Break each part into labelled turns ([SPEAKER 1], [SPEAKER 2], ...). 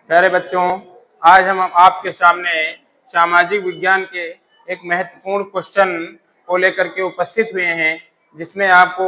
[SPEAKER 1] प्यारे बच्चों, आज हम आपके सामने सामाजिक विज्ञान के एक महत्वपूर्ण क्वेश्चन को लेकर के उपस्थित हुए हैं, जिसमें आपको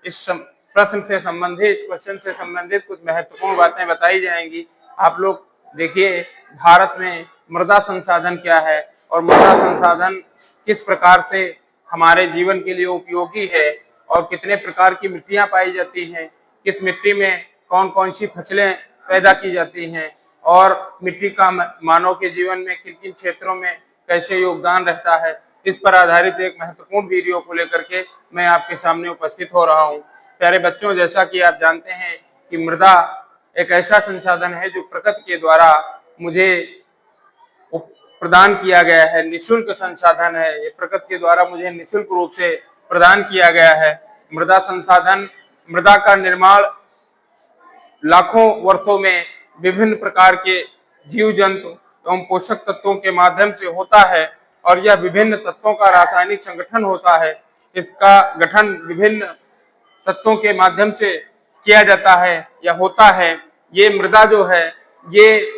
[SPEAKER 1] इस प्रश्न से संबंधित क्वेश्चन से संबंधित कुछ महत्वपूर्ण बातें बताई जाएंगी। आप लोग देखिए, भारत में मृदा संसाधन क्या है और मृदा संसाधन किस प्रकार से हमारे जीवन के लिए उपयोगी है और कितने प्रकार की मिट्टियां पाई जाती हैं, किस मिट्टी में कौन कौन सी फसलें पैदा की जाती हैं और मिट्टी का मानव के जीवन में किन किन क्षेत्रों में कैसे योगदान रहता है, इस पर आधारित एक महत्वपूर्ण वीडियो को लेकर के मैं आपके सामने उपस्थित हो रहा हूं। प्यारे बच्चों, जैसा कि आप जानते हैं कि मृदा एक ऐसा संसाधन है जो प्रकृति के द्वारा मुझे प्रदान किया गया है, निःशुल्क संसाधन है। ये प्रकृति के द्वारा मुझे निःशुल्क रूप से प्रदान किया गया है। मृदा संसाधन, मृदा का निर्माण लाखों वर्षों में विभिन्न प्रकार के जीव जंतु एवं पोषक तत्वों के माध्यम से होता है और यह विभिन्न तत्वों का रासायनिक संगठन होता है। इसका गठन विभिन्न तत्वों के माध्यम से किया जाता है या होता है। ये मृदा जो है, ये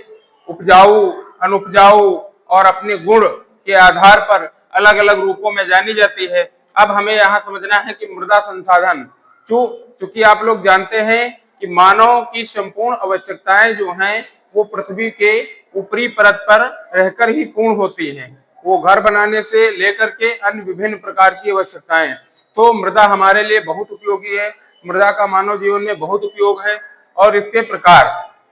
[SPEAKER 1] उपजाऊ, अनुपजाऊ और अपने गुण के आधार पर अलग अलग रूपों में जानी जाती है। अब हमें यहाँ समझना है कि मृदा संसाधन, चूंकि आप लोग जानते हैं कि मानव की संपूर्ण आवश्यकताएं जो हैं वो पृथ्वी के ऊपरी परत पर रहकर ही पूर्ण होती हैं। वो घर बनाने से लेकर के अन्य विभिन्न प्रकार की आवश्यकताएं, तो मृदा हमारे लिए बहुत उपयोगी है। मृदा का मानव जीवन में बहुत उपयोग है। और इसके प्रकार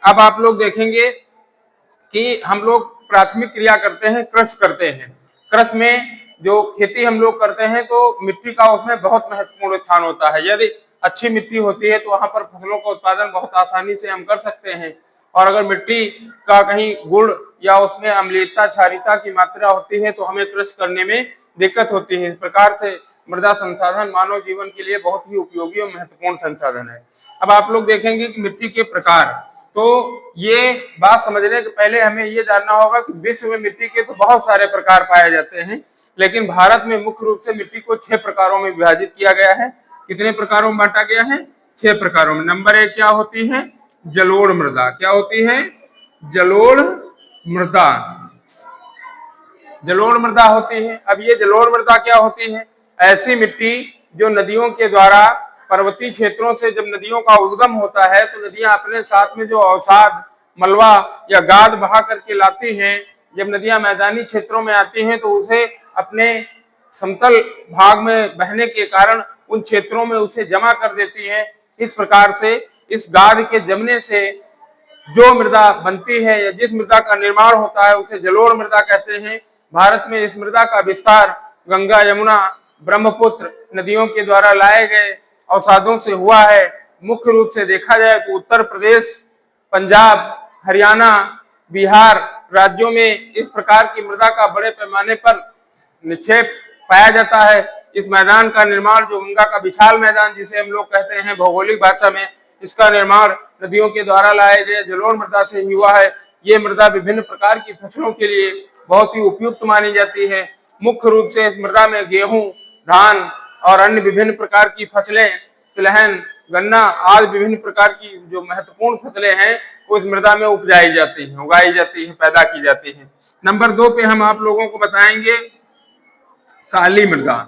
[SPEAKER 1] अब आप लोग देखेंगे कि हम लोग प्राथमिक क्रिया करते हैं, कृषि करते हैं। कृषि में जो खेती हम लोग करते हैं तो मिट्टी का उसमें बहुत महत्वपूर्ण स्थान होता है। यदि अच्छी मिट्टी होती है तो वहां पर फसलों का उत्पादन बहुत आसानी से हम कर सकते हैं। और अगर मिट्टी का कहीं गुण या उसमें अम्लीयता, क्षारीयता की मात्रा होती है तो हमें कृषि करने में दिक्कत होती है। इस प्रकार से मृदा संसाधन मानव जीवन के लिए बहुत ही उपयोगी और महत्वपूर्ण संसाधन है। अब आप लोग देखेंगे कि मिट्टी के प्रकार, तो ये बात समझने के पहले हमें ये जानना होगा कि विश्व में मिट्टी के तो बहुत सारे प्रकार पाए जाते हैं, लेकिन भारत में मुख्य रूप से मिट्टी को 6 प्रकारों में विभाजित किया गया है। कितने प्रकारों में बांटा गया है? 6 प्रकारों में। नंबर 1 क्या होती है? जलोढ़ मृदा। क्या होती है? जलोढ़ मृदा। जलोढ़ मृदा होती है। अब ये जलोढ़ मृदा क्या होती है? ऐसी मिट्टी जो नदियों के द्वारा पर्वतीय क्षेत्रों से जब नदियों का उद्गम होता है तो नदियां अपने साथ में जो अवसाद, मलबा या गाद बहा करके लाती हैं, जब नदियां मैदानी क्षेत्रों में आती हैं तो उसे अपने समतल भाग में बहने के कारण उन क्षेत्रों में उसे जमा कर देती हैं। इस प्रकार से इस गाद के जमने से जो मृदा बनती है या जिस मृदा का निर्माण होता है उसे जलोढ़ मृदा कहते हैं। भारत में इस मृदा का विस्तार गंगा, यमुना, ब्रह्मपुत्र नदियों के द्वारा लाए गए अवसादों से हुआ है। मुख्य रूप से देखा जाए तो उत्तर प्रदेश, पंजाब, हरियाणा, बिहार राज्यों में इस प्रकार की मृदा का बड़े पैमाने पर निक्षेप पाया जाता है। इस मैदान का निर्माण, जो गंगा का विशाल मैदान जिसे हम लोग कहते हैं भौगोलिक भाषा में, इसका निर्माण नदियों के द्वारा लाए गए जलोढ़ मृदा से ही हुआ है। ये मृदा विभिन्न प्रकार की फसलों के लिए बहुत ही उपयुक्त मानी जाती है। मुख्य रूप से इस मृदा में गेहूं, धान और अन्य विभिन्न प्रकार की फसलें, तिलहन, गन्ना आदि विभिन्न प्रकार की जो महत्वपूर्ण फसलें हैं वो इस मृदा में उपजाई जाती हैं, उगाई जाती है, पैदा की जाती है। नंबर 2 पे हम आप लोगों को बताएंगे काली मृदा।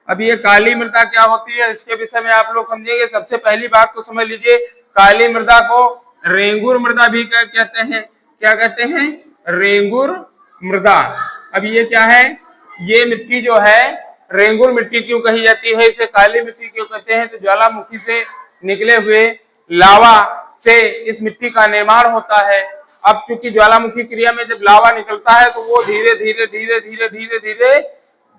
[SPEAKER 1] अब ये काली मृदा क्या होती है, इसके विषय में आप लोग समझेंगे। सबसे पहली बात तो समझ लीजिए, काली मृदा को रेंगुर मृदा भी कहते हैं। क्या कहते हैं? रेंगुर मृदा। अब ये क्या है? ये मिट्टी जो है रेंगुर मिट्टी क्यों कही जाती है, इसे काली मिट्टी क्यों कहते हैं? तो ज्वालामुखी से निकले हुए लावा से इस मिट्टी का निर्माण होता है। अब चूंकि ज्वालामुखी क्रिया में जब लावा निकलता है तो वो धीरे धीरे धीरे धीरे धीरे धीरे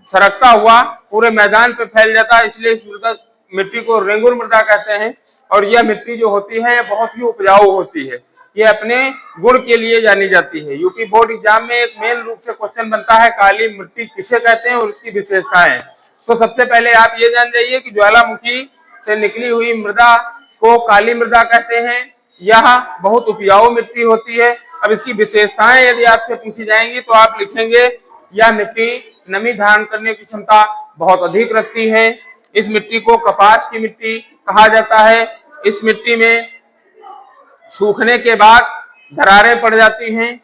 [SPEAKER 1] सरकता हुआ पूरे मैदान पे फैल जाता है, इसलिए इस मिट्टी को रेंगुर मृदा कहते हैं। और यह मिट्टी जो होती है बहुत ही उपजाऊ होती है। ये अपने गुण के लिए जानी जाती है। यूपी बोर्ड एग्जाम में एक मेन रूप से क्वेश्चन बनता है, काली मिट्टी किसे कहते हैं और उसकी विशेषताएं। तो सबसे पहले आप ये जान जाइए कि ज्वालामुखी से निकली हुई मृदा को काली मृदा कहते हैं। यह बहुत उपजाऊ मिट्टी होती है। अब इसकी विशेषताएं यदि आपसे पूछी जाएंगी तो आप लिखेंगे, यह मिट्टी नमी धारण करने की क्षमता बहुत अधिक रखती है। इस मिट्टी को कपास की मिट्टी कहा जाता है। इस मिट्टी में सूखने के बाद दरारें पड़ जाती हैं।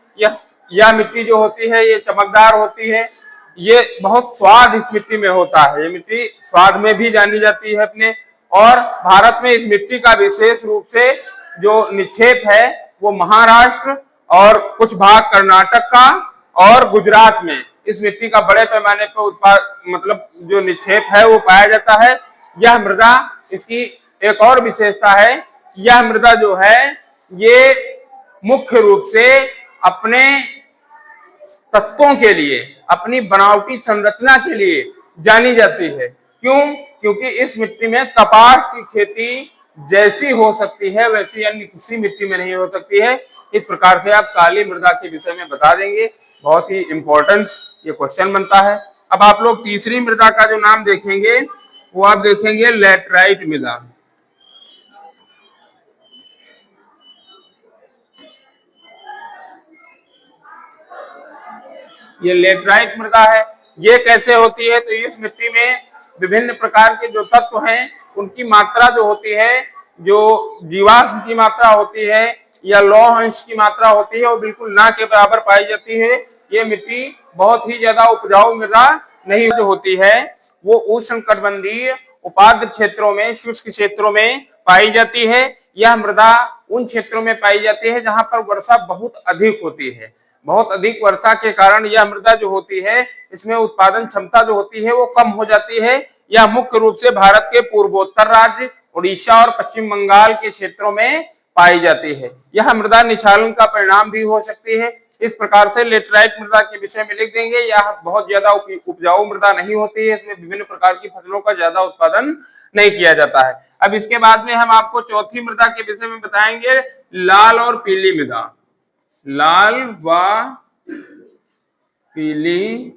[SPEAKER 1] यह मिट्टी जो होती है ये चमकदार होती है। ये बहुत स्वाद इस मिट्टी में होता है। ये मिट्टी स्वाद में भी जानी जाती है अपने। और भारत में इस मिट्टी का विशेष रूप से जो निक्षेप है वो महाराष्ट्र और कुछ भाग कर्नाटक का और गुजरात में इस मिट्टी का बड़े पैमाने पर मतलब जो निक्षेप है वो पाया जाता है। यह मृदा, इसकी एक और विशेषता है कि यह मृदा जो है ये मुख्य रूप से अपने तत्वों के लिए, अपनी बनावटी संरचना के लिए जानी जाती है। क्यों? क्योंकि इस मिट्टी में कपास की खेती जैसी हो सकती है वैसी अन्य किसी मिट्टी में नहीं हो सकती है। इस प्रकार से आप काली मृदा के विषय में बता देंगे, बहुत ही इंपॉर्टेंट ये क्वेश्चन बनता है। अब आप लोग तीसरी मृदा का जो नाम देखेंगे वो आप देखेंगे लैटराइट मृदा। ये लेटराइट मृदा है। ये कैसे होती है? तो इस मिट्टी में विभिन्न प्रकार के जो तत्व हैं उनकी मात्रा जो होती है, जो जीवाश्म की मात्रा होती है या लौह अंश की मात्रा होती है वो बिल्कुल ना के बराबर पाई जाती है। ये मिट्टी बहुत ही ज्यादा उपजाऊ मृदा नहीं होती है। वो उष्णकटिबंधीय उपाद्र क्षेत्रों में, शुष्क क्षेत्रों में पाई जाती है। यह मृदा उन क्षेत्रों में पाई जाती है जहां पर वर्षा बहुत अधिक होती है। बहुत अधिक वर्षा के कारण यह मृदा जो होती है इसमें उत्पादन क्षमता जो होती है वो कम हो जाती है। यह मुख्य रूप से भारत के पूर्वोत्तर राज्य उड़ीसा और पश्चिम बंगाल के क्षेत्रों में पाई जाती है। यह मृदा निक्षालन का परिणाम भी हो सकती है। इस प्रकार से लेटराइट मृदा के विषय में लिख देंगे। यह बहुत ज्यादा उपजाऊ मृदा नहीं होती है। इसमें विभिन्न प्रकार की फसलों का ज्यादा उत्पादन नहीं किया जाता है। अब इसके बाद में हम आपको चौथी मृदा के विषय में बताएंगे, लाल और पीली मृदा। लाल व पीली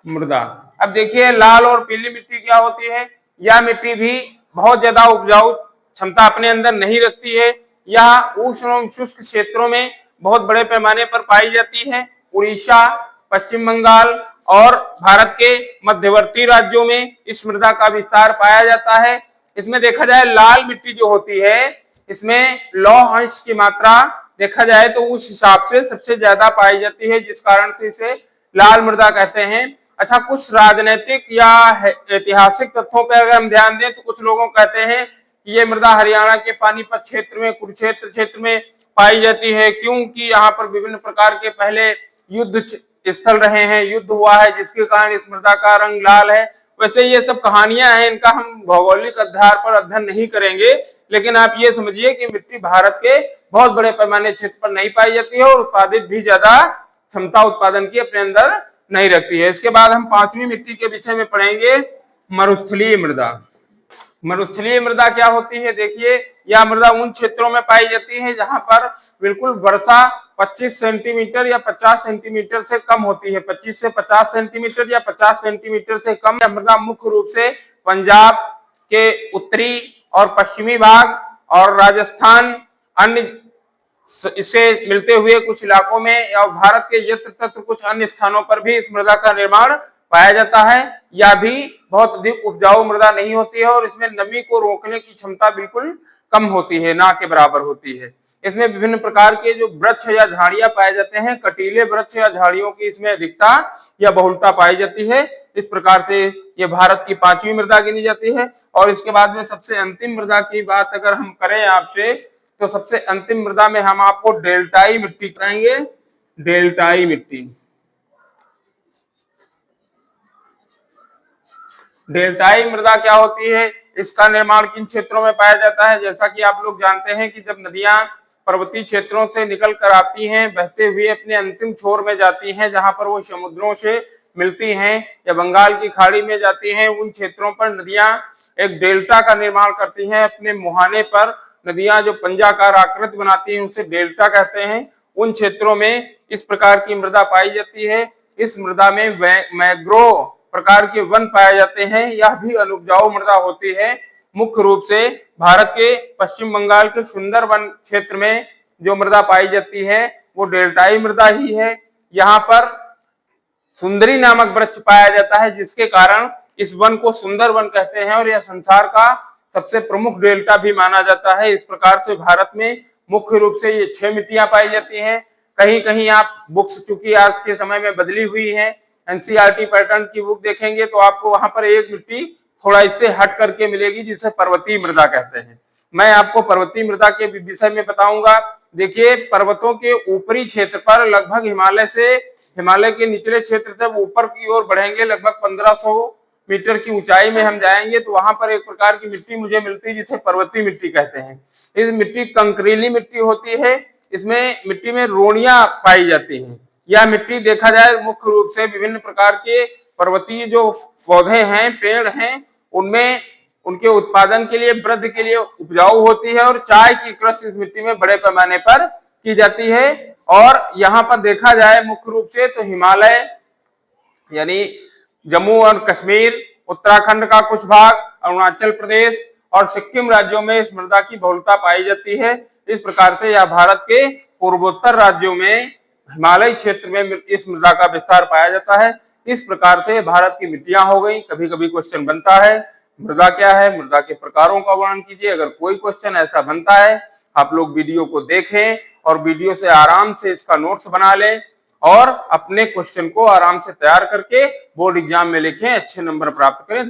[SPEAKER 1] मृदा। अब देखिए लाल और पीली मिट्टी क्या होती है। यह मिट्टी भी बहुत ज्यादा उपजाऊ क्षमता अपने अंदर नहीं रखती है। यह उष्ण एवं शुष्क क्षेत्रों में बहुत बड़े पैमाने पर पाई जाती है। उड़ीसा, पश्चिम बंगाल और भारत के मध्यवर्ती राज्यों में इस मृदा का विस्तार पाया जाता है। इसमें देखा जाए लाल मिट्टी जो होती है इसमें लौह अंश की मात्रा देखा जाए तो उस हिसाब से सबसे ज्यादा पाई जाती है, जिस कारण से इसे लाल मृदा कहते हैं। अच्छा, कुछ राजनीतिक या ऐतिहासिक तथ्यों पर अगर हम ध्यान दें तो कुछ लोगों कहते हैं कि ये मृदा हरियाणा के पानीपत क्षेत्र में, कुरुक्षेत्र क्षेत्र में पाई जाती है, क्योंकि यहाँ पर विभिन्न प्रकार के पहले युद्ध स्थल रहे हैं, युद्ध हुआ है जिसके कारण इस मृदा का रंग लाल है। वैसे ये सब कहानियां हैं, इनका हम भौगोलिक आधार पर अध्ययन नहीं करेंगे, लेकिन आप ये समझिए कि मिट्टी भारत के बहुत बड़े पैमाने क्षेत्र पर नहीं पाई जाती है और उत्पादित भी ज्यादा क्षमता उत्पादन की अपने अंदर नहीं रखती है। इसके बाद हम पांचवी मिट्टी के विषय में पढ़ेंगे, मरुस्थलीय मृदा। मरुस्थलीय मृदा क्या होती है? देखिए यह मृदा उन क्षेत्रों में पाई जाती है जहां पर बिल्कुल वर्षा 25 सेंटीमीटर या 50 सेंटीमीटर से कम होती है। 25 से 50 सेंटीमीटर या 50 सेंटीमीटर से कम। यह मृदा मुख्य रूप से पंजाब के उत्तरी और पश्चिमी भाग और राजस्थान, अन्य इससे मिलते हुए कुछ इलाकों में और भारत के यत्र तत्र कुछ अन्य स्थानों पर भी इस मृदा का निर्माण पाया जाता है। यह भी बहुत अधिक उपजाऊ मृदा नहीं होती है और इसमें नमी को रोकने की क्षमता बिल्कुल कम होती है, ना के बराबर होती है। इसमें विभिन्न प्रकार के जो वृक्ष या झाड़ियां पाए जाते हैं, कटीले वृक्ष या झाड़ियों की इसमें अधिकता या बहुलता पाई जाती है। इस प्रकार से ये भारत की पांचवी मृदा गिनी जाती है। और इसके बाद में सबसे अंतिम मृदा की बात अगर हम करें आपसे, तो सबसे अंतिम मृदा में हम आपको डेल्टाई मिट्टी कराएंगे। डेल्टाई मिट्टी। डेल्टाई मृदा क्या होती है, इसका निर्माण किन क्षेत्रों में पाया जाता है? जैसा कि आप लोग जानते हैं कि जब नदियां पर्वतीय क्षेत्रों से निकल कर आती हैं, बहते हुए अपने अंतिम छोर में जाती हैं जहां पर वो समुद्रों से मिलती हैं या बंगाल की खाड़ी में जाती हैं, उन क्षेत्रों पर नदियां एक डेल्टा का निर्माण करती हैं। अपने मुहाने पर नदियां जो पंजाकार आकृति बनाती हैं उसे डेल्टा कहते हैं। उन क्षेत्रों में इस प्रकार की मृदा पाई जाती है। इस मृदा में मैंग्रोव प्रकार के वन पाए जाते हैं। यह भी अनुपजाऊ मृदा होती है। मुख्य रूप से भारत के पश्चिम बंगाल के सुंदरवन क्षेत्र में जो मृदा पाई जाती है वो डेल्टाई मृदा ही है। यहाँ पर सुंदरी नामक वृक्ष पाया जाता है जिसके कारण इस वन को सुंदर वन कहते हैं और यह संसार का सबसे प्रमुख डेल्टा भी माना जाता है। इस प्रकार से भारत में मुख्य रूप से ये 6 मिट्टियां पाई जाती हैं। कहीं कहीं आप बुक्स चूंकि आज के समय में बदली हुई है, एनसीईआरटी पैटर्न की बुक देखेंगे तो आपको वहां पर एक मिट्टी थोड़ा इससे हट करके मिलेगी, जिसे पर्वतीय मृदा कहते हैं। मैं आपको पर्वतीय मृदा के विषय में बताऊंगा। देखिए, पर्वतों के ऊपरी क्षेत्र पर लगभग हिमालय के निचले क्षेत्र से ऊपर की ओर बढ़ेंगे, लगभग 1500 मीटर की ऊंचाई में हम जाएंगे तो वहां पर एक प्रकार की मिट्टी मुझे मिलती है जिसे पर्वतीय मिट्टी कहते हैं। इस मिट्टी कंकरीली मिट्टी होती है। इसमें मिट्टी में रोनियां पाई जाती हैं। यह मिट्टी देखा जाए मुख्य रूप से विभिन्न प्रकार के पर्वतीय जो पौधे हैं, पेड़ हैं, उनमें उनके उत्पादन के लिए, वृद्धि के लिए उपजाऊ होती है और चाय की कृषि इस मिट्टी में बड़े पैमाने पर की जाती है। और यहाँ पर देखा जाए मुख्य रूप से तो हिमालय यानी जम्मू और कश्मीर, उत्तराखंड का कुछ भाग, अरुणाचल प्रदेश और सिक्किम राज्यों में इस मृदा की बहुलता पाई जाती है। इस प्रकार से यह भारत के पूर्वोत्तर राज्यों में हिमालय क्षेत्र में इस मृदा का विस्तार पाया जाता है। इस प्रकार से भारत की मिट्टियां हो गई। कभी कभी क्वेश्चन बनता है मृदा क्या है, मृदा के प्रकारों का वर्णन कीजिए। अगर कोई क्वेश्चन ऐसा बनता है, आप लोग वीडियो को देखें और वीडियो से आराम से इसका नोट्स बना लें और अपने क्वेश्चन को आराम से तैयार करके बोर्ड एग्जाम में लिखें, अच्छे नंबर प्राप्त करें।